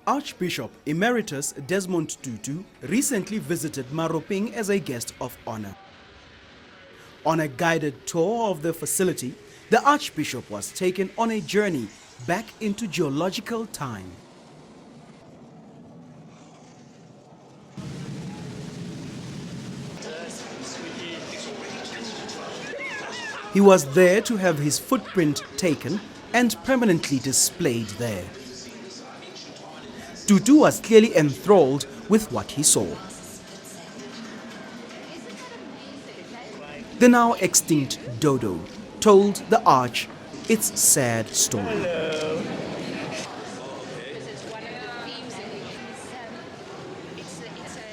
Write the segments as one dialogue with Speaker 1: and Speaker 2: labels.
Speaker 1: Archbishop Emeritus Desmond Tutu recently visited Maropeng as a guest of honor. On a guided tour of the facility, the Archbishop was taken on a journey back into geological time. He was there to have his footprint taken and permanently displayed there. Tutu was clearly enthralled with what he saw. The now extinct dodo told the Arch its sad story.
Speaker 2: Hello.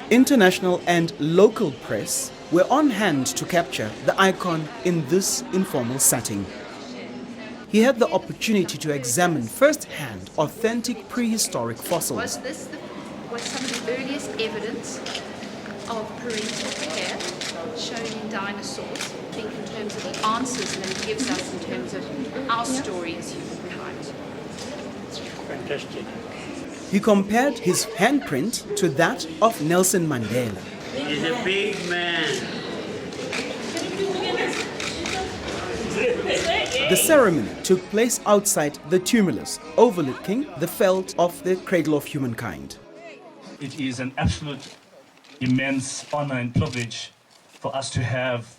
Speaker 1: International and local press were on hand to capture the icon in this informal setting. He had the opportunity to examine firsthand authentic prehistoric fossils.
Speaker 3: Was some of the earliest evidence of parental care shown in dinosaurs? I think in terms of the answers that it gives us in terms of our story as humankind.
Speaker 2: Fantastic.
Speaker 1: He compared his handprint to that of Nelson Mandela.
Speaker 2: He's a big man.
Speaker 1: The ceremony took place outside the tumulus, overlooking the felt of the cradle of humankind.
Speaker 4: It is an absolute immense honor and privilege for us to have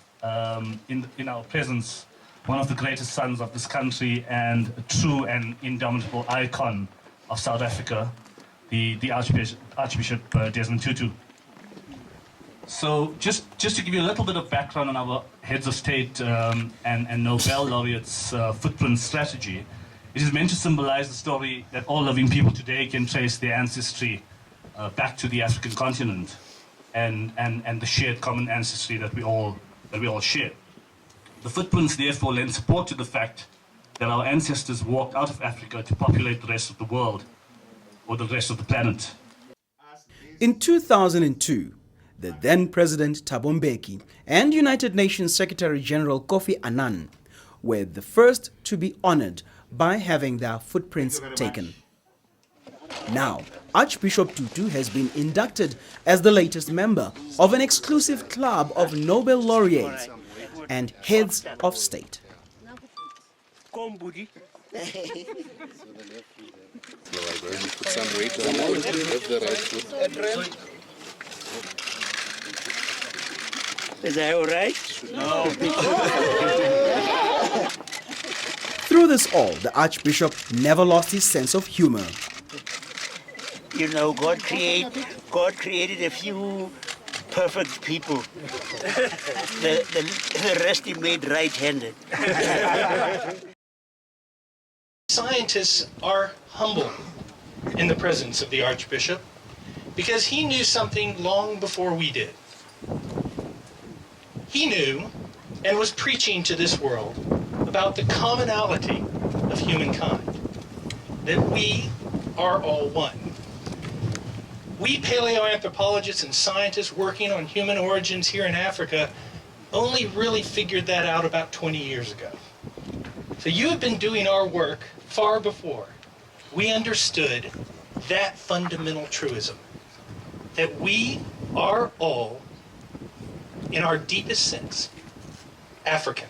Speaker 4: in our presence one of the greatest sons of this country and a true and indomitable icon of South Africa, the Archbishop Desmond Tutu. So just to give you a little bit of background on our heads of state and Nobel laureates' footprint strategy, it is meant to symbolize the story that all living people today can trace their ancestry back to the African continent and the shared common ancestry that we all share. The footprints therefore lend support to the fact that our ancestors walked out of Africa to populate the rest of the world or the rest of the planet.
Speaker 1: In 2002, the then President Thabo Mbeki and United Nations Secretary General Kofi Annan were the first to be honored by having their footprints taken. Now, Archbishop Tutu has been inducted as the latest member of an exclusive club of Nobel laureates and heads of state.
Speaker 5: Put some weight on it, have the right foot.
Speaker 2: Is that all right?
Speaker 4: No.
Speaker 1: Through this all, the Archbishop never lost his sense of humor.
Speaker 2: You know, God created a few perfect people. The rest he made right-handed.
Speaker 6: Scientists are humble in the presence of the Archbishop because he knew something long before we did. He knew and was preaching to this world about the commonality of humankind, that we are all one. We paleoanthropologists and scientists working on human origins here in Africa only really figured that out about 20 years ago. So you have been doing our work far before we understood that fundamental truism, that we are all, in our deepest sense, African.